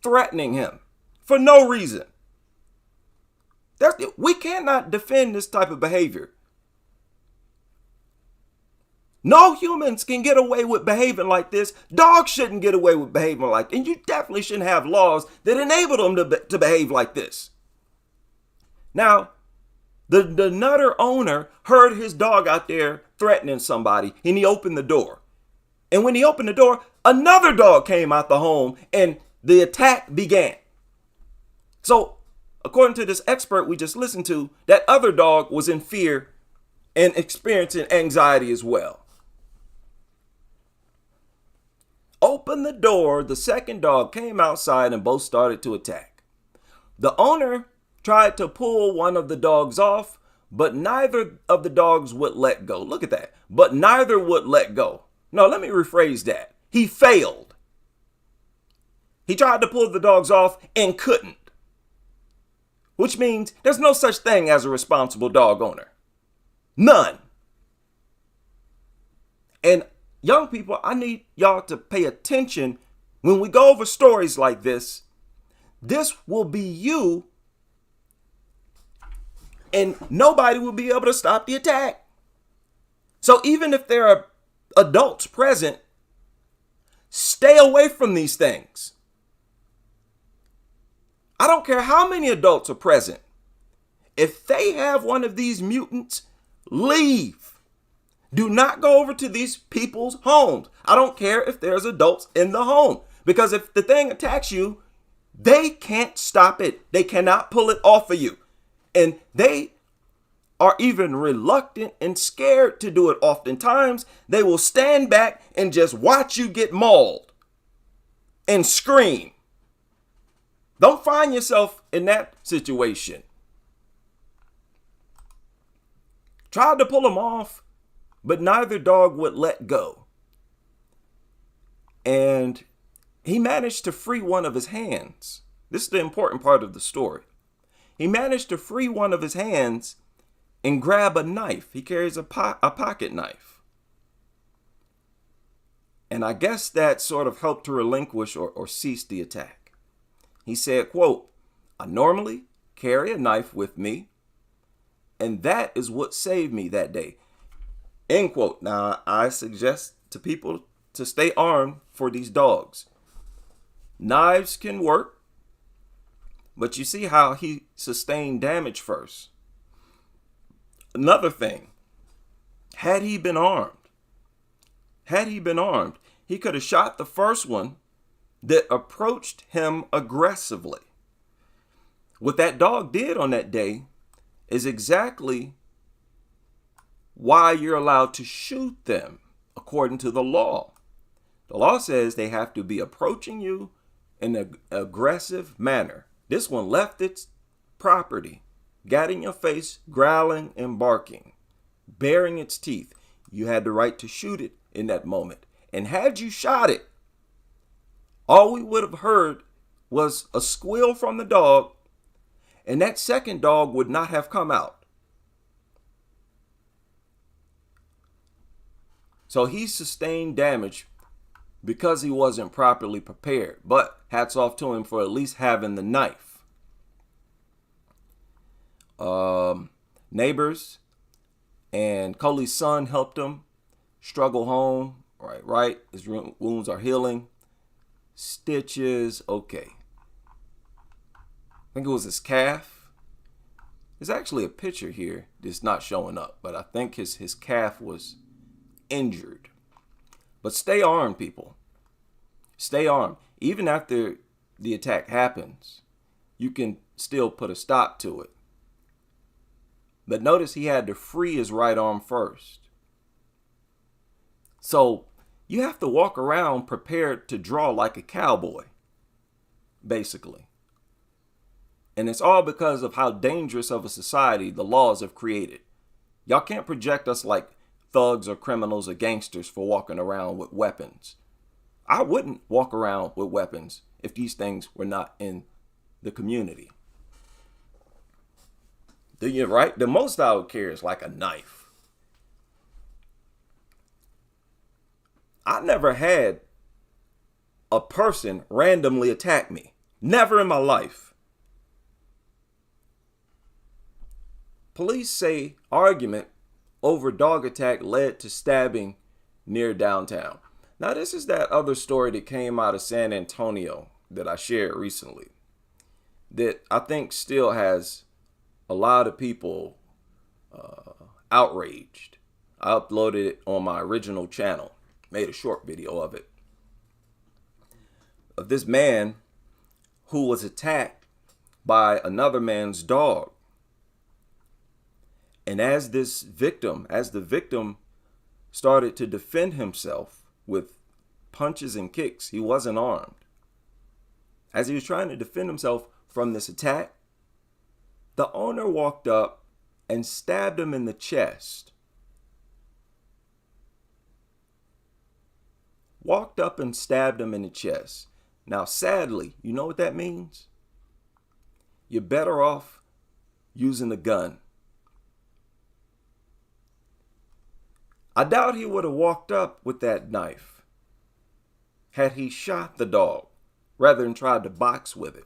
threatening him for no reason. We cannot defend this type of behavior. No humans can get away with behaving like this. Dogs shouldn't get away with behaving like this. And you definitely shouldn't have laws that enable them to behave like this. Now, the nutter owner heard his dog out there threatening somebody, and he opened the door. And when he opened the door, another dog came out the home, and the attack began. So, according to this expert we just listened to, that other dog was in fear and experiencing anxiety as well. Opened the door, the second dog came outside and both started to attack. The owner tried to pull one of the dogs off, but neither of the dogs would let go. Look at that. But neither would let go. No, let me rephrase that. He failed. He tried to pull the dogs off and couldn't. Which means there's no such thing as a responsible dog owner. None. And young people, I need y'all to pay attention when we go over stories like this. This will be you, and nobody will be able to stop the attack. So even if there are adults present, stay away from these things. I don't care how many adults are present. If they have one of these mutants, leave. Do not go over to these people's homes. I don't care if there's adults in the home, because if the thing attacks you, they can't stop it. They cannot pull it off of you. And they are even reluctant and scared to do it. Oftentimes, they will stand back and just watch you get mauled and scream. Don't find yourself in that situation. Tried to pull him off, but neither dog would let go. And he managed to free one of his hands. This is the important part of the story. He managed to free one of his hands and grab a knife. He carries a pocket knife. And I guess that sort of helped to relinquish or cease the attack. He said, quote, "I normally carry a knife with me, and that is what saved me that day." End quote. Now, I suggest to people to stay armed for these dogs. Knives can work, but you see how he sustained damage first. Another thing, had he been armed, he could have shot the first one that approached him aggressively. What that dog did on that day is exactly why you're allowed to shoot them according to the law. The law says they have to be approaching you in an aggressive manner. This one left its property, got in your face, growling and barking, baring its teeth. You had the right to shoot it in that moment. And had you shot it, all we would have heard was a squeal from the dog, and that second dog would not have come out. So he sustained damage because he wasn't properly prepared. But hats off to him for at least having the knife. Neighbors and Coley's son helped him struggle home. Right. His wounds are healing. Stitches. Okay. I think it was his calf. There's actually a picture here that's not showing up, but I think his calf was injured. But stay armed, people. Stay armed. Even after the attack happens, you can still put a stop to it. But notice he had to free his right arm first. So you have to walk around prepared to draw like a cowboy, basically. And it's all because of how dangerous of a society the laws have created. Y'all can't project us like thugs or criminals or gangsters for walking around with weapons. I wouldn't walk around with weapons if these things were not in the community. Right? The most I would carry is like a knife. I never had a person randomly attack me. Never in my life. Police say argument over dog attack led to stabbing near downtown. Now, this is that other story that came out of San Antonio that I shared recently that I think still has a lot of people outraged. I uploaded it on my original channel, made a short video of it. Of this man who was attacked by another man's dog. And as the victim started to defend himself with punches and kicks, he wasn't armed. As he was trying to defend himself from this attack, the owner walked up and stabbed him in the chest. Walked up and stabbed him in the chest. Now, sadly, you know what that means? You're better off using a gun. I doubt he would have walked up with that knife had he shot the dog rather than tried to box with it.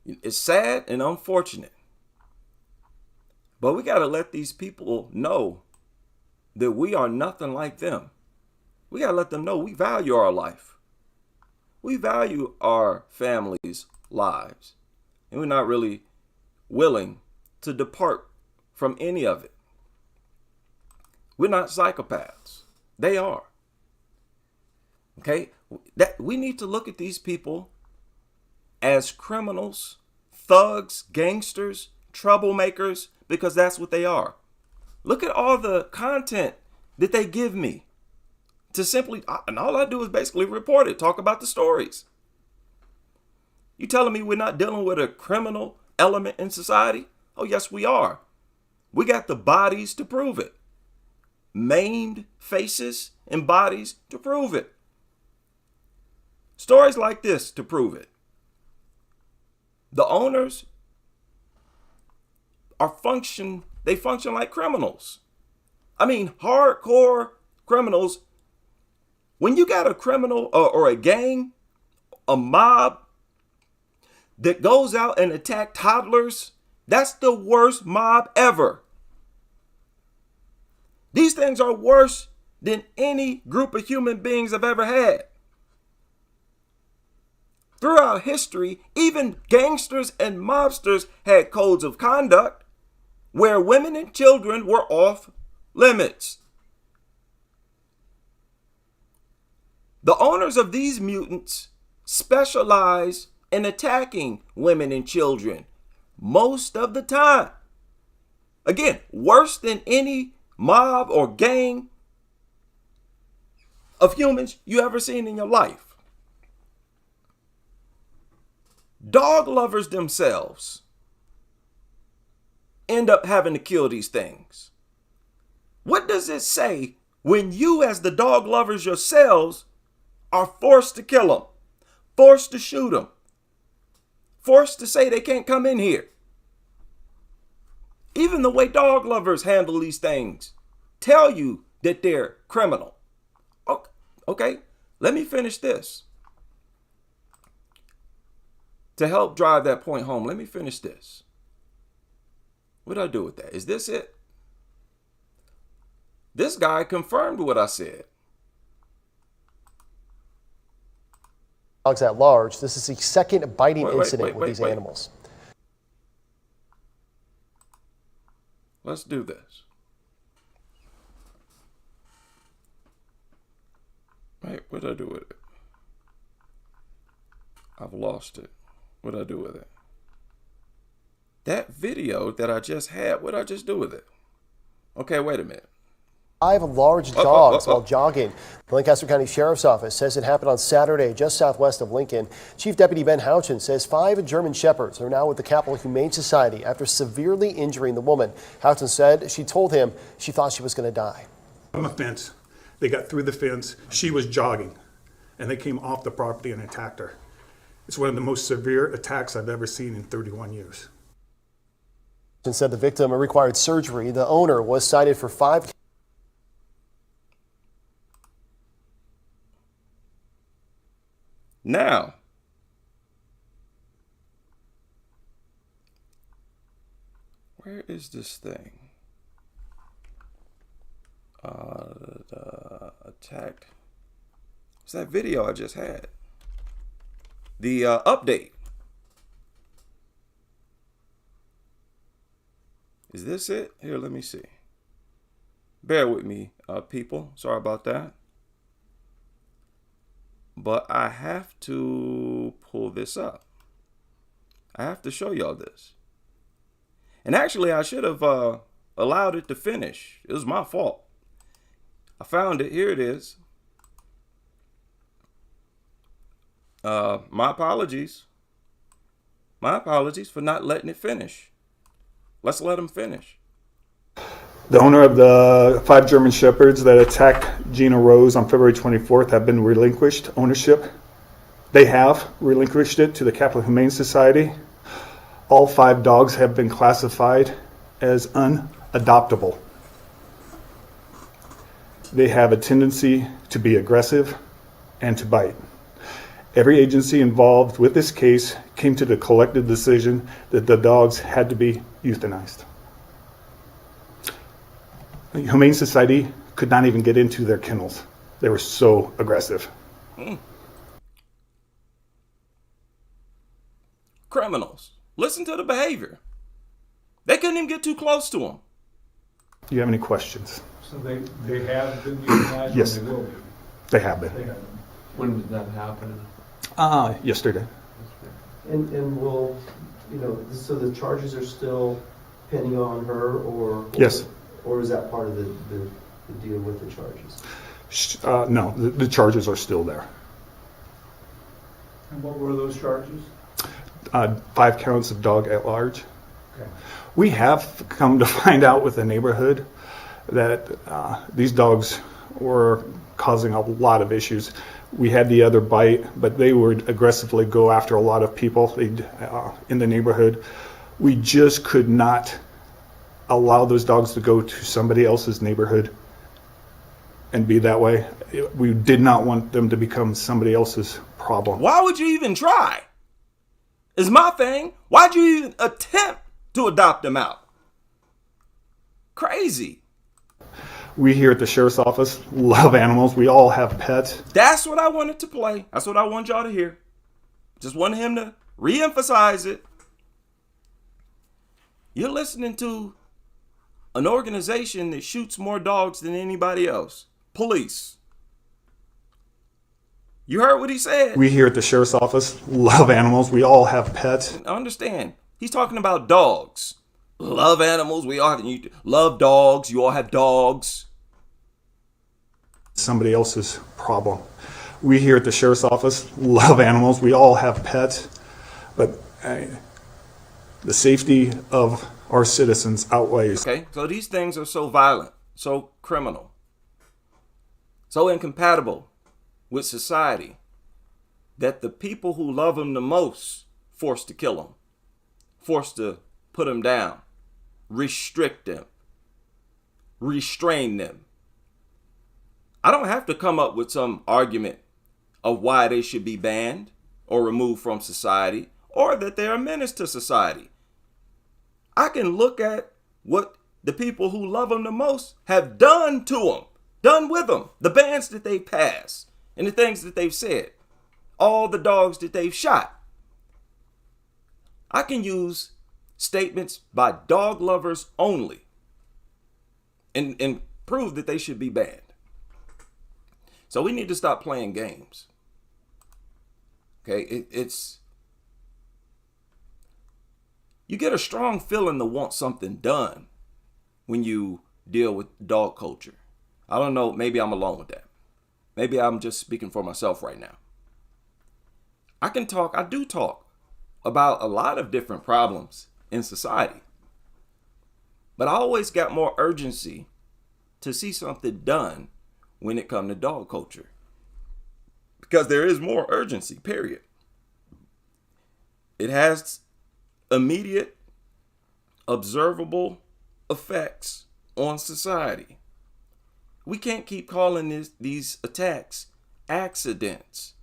It's sad and unfortunate, but we got to let these people know that we are nothing like them. We got to let them know we value our life. We value our families' lives, and we're not really willing to depart from any of it. We're not psychopaths. They are. Okay? That we need to look at these people as criminals, thugs, gangsters, troublemakers, because that's what they are. Look at all the content that they give me to simply, and all I do is basically report it, talk about the stories. You telling me we're not dealing with a criminal element in society? Oh, yes, we are. We got the bodies to prove it. Maimed faces and bodies to prove it. Stories like this to prove it. The owners function like criminals. I mean, hardcore criminals. When you got a criminal or a gang, a mob that goes out and attack toddlers, that's the worst mob ever. These things are worse than any group of human beings I've ever had. Throughout history, even gangsters and mobsters had codes of conduct where women and children were off limits. The owners of these mutants specialize in attacking women and children most of the time. Again, worse than any mob or gang of humans you ever seen in your life. Dog lovers themselves end up having to kill these things. What does it say when you, as the dog lovers yourselves, are forced to kill them, forced to shoot them, forced to say they can't come in here? Even the way dog lovers handle these things tell you that they're criminal. Okay, let me finish this. To help drive that point home, let me finish this. What did I do with that? Is this it? This guy confirmed what I said. Dogs at large. This is the second biting incident with these animals. Let's do this. Right, what did I do with it? I've lost it. What did I do with it? That video that I just had, what did I just do with it? Okay, wait a minute. 5 large dogs while jogging. The Lancaster County Sheriff's Office says it happened on Saturday just southwest of Lincoln. Chief Deputy Ben Houchin says 5 German Shepherds are now with the Capital Humane Society after severely injuring the woman. Houchin said she told him she thought she was going to die. On the fence, they got through the fence. She was jogging, and they came off the property and attacked her. It's one of the most severe attacks I've ever seen in 31 years. And said the victim required surgery. The owner was cited for 5. Now, where is this thing? The attack. It's that video I just had. The update. Is this it? Here, let me see. Bear with me, people. Sorry about that. But I have to pull this up. I have to show y'all this. And actually, I should have allowed it to finish. It was my fault. I found it. Here it is. My apologies. My apologies for not letting it finish. Let's let him finish. The owner of the 5 German Shepherds that attacked Gina Rose on February 24th have been relinquished ownership. They have relinquished it to the Capital Humane Society. All 5 dogs have been classified as unadoptable. They have a tendency to be aggressive and to bite. Every agency involved with this case came to the collective decision that the dogs had to be euthanized. The Humane Society could not even get into their kennels. They were so aggressive. Criminals. Listen to the behavior. They couldn't even get too close to him. Do you have any questions? So they have been euthanized? Yes. Or they will be? They have been. They have. When did that happen? Yesterday. And will, so the charges are still pending on her, or Yes. or is that part of the deal with the charges? No, the charges are still there. And what were those charges? 5 counts of dog at large. Okay. We have come to find out with the neighborhood that these dogs were causing a lot of issues. We had the other bite, but they would aggressively go after a lot of people in the neighborhood. We just could not allow those dogs to go to somebody else's neighborhood and be that way. We did not want them to become somebody else's problem. Why would you even try? Is my thing. Why'd you even attempt to adopt them out? Crazy. We here at the Sheriff's Office love animals. We all have pets. That's what I wanted to play. That's what I want y'all to hear. Just wanted him to re-emphasize it. You're listening to an organization that shoots more dogs than anybody else. Police. You heard what he said. We here at the Sheriff's Office love animals. We all have pets. Understand. He's talking about dogs. Love animals. We all have, you love dogs. You all have dogs. Somebody else's problem. We here at the Sheriff's Office love animals. We all have pets. But the safety of our citizens outweighs. Okay, so these things are so violent, so criminal, so incompatible with society that the people who love them the most forced to kill them, forced to put them down, restrict them, restrain them. I don't have to come up with some argument of why they should be banned or removed from society or that they're a menace to society. I can look at what the people who love them the most have done to them, done with them, the bans that they passed and the things that they've said, all the dogs that they've shot. I can use statements by dog lovers only and prove that they should be banned. So we need to stop playing games. Okay, you get a strong feeling to want something done when you deal with dog culture. I don't know, maybe I'm alone with that. Maybe I'm just speaking for myself right now. I do talk about a lot of different problems in society. But I always got more urgency to see something done when it comes to dog culture. Because there is more urgency, period. It has immediate, observable effects on society. We can't keep calling these attacks accidents.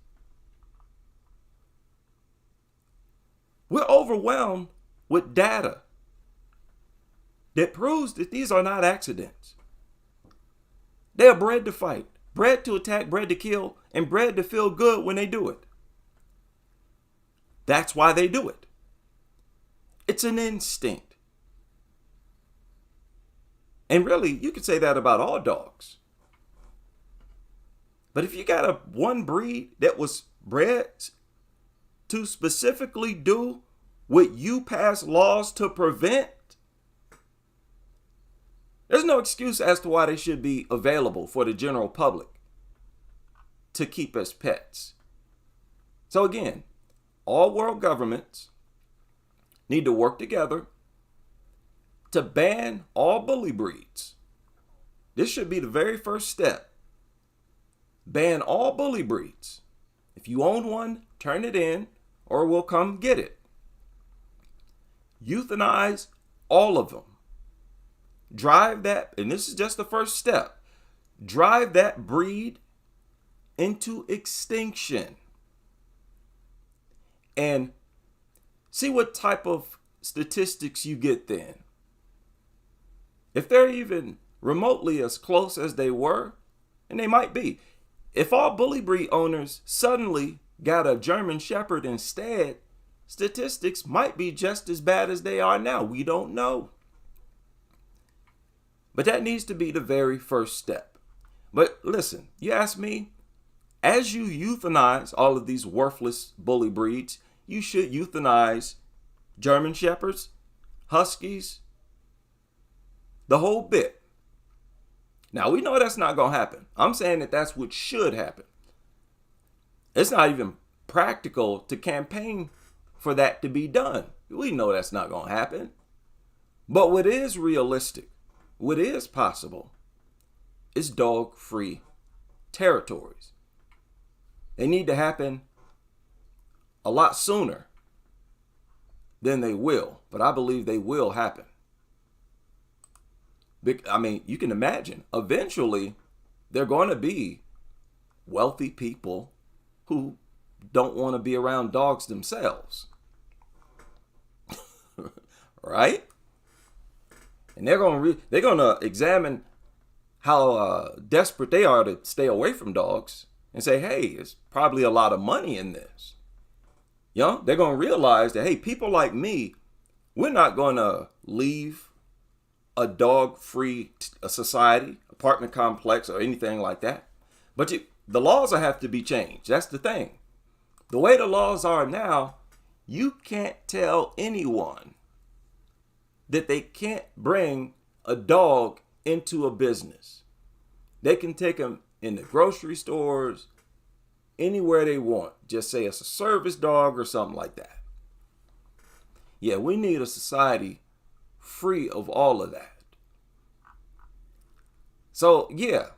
We're overwhelmed with data that proves that these are not accidents. They are bred to fight, bred to attack, bred to kill, and bred to feel good when they do it. That's why they do it. It's an instinct. And really, you could say that about all dogs. But if you got one breed that was bred to specifically do what you pass laws to prevent, there's no excuse as to why they should be available for the general public to keep as pets. So again, all world governments need to work together to ban all bully breeds. This should be the very first step. Ban all bully breeds. If you own one, turn it in, or we'll come get it. Euthanize all of them. Drive that, and this is just the first step, drive that breed into extinction. And see what type of statistics you get then. If they're even remotely as close as they were, and they might be, if all bully breed owners suddenly got a German Shepherd instead, statistics might be just as bad as they are now. We don't know. But that needs to be the very first step. But listen, you ask me, as you euthanize all of these worthless bully breeds, you should euthanize German Shepherds, Huskies, the whole bit. Now, we know that's not going to happen. I'm saying that that's what should happen. It's not even practical to campaign for that to be done. We know that's not going to happen. But what is realistic, what is possible, is dog-free territories. They need to happen a lot sooner than they will, but I believe they will happen. I mean, you can imagine, eventually, there are going to be wealthy people who don't want to be around dogs themselves. Right? And they're going to examine how desperate they are to stay away from dogs and say, hey, there's probably a lot of money in this. You know, they're going to realize that, hey, people like me, we're not going to leave a dog-free society, apartment complex, or anything like that. But the laws will have to be changed. That's the thing. The way the laws are now, you can't tell anyone that they can't bring a dog into a business. They can take them in the grocery stores, anywhere they want. Just say it's a service dog or something like that. Yeah, we need a society free of all of that. So, yeah,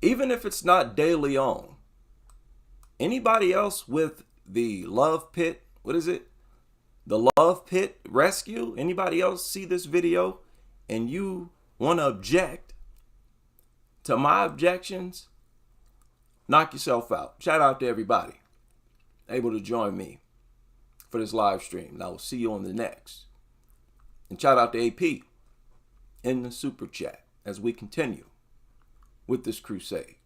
even if it's not De Leon, anybody else with the Love Pit, what is it? The Love Pit Rescue? Anybody else see this video and you want to object to my objections? Knock yourself out. Shout out to everybody able to join me for this live stream. And I will see you on the next. And shout out to AP in the super chat as we continue with this crusade.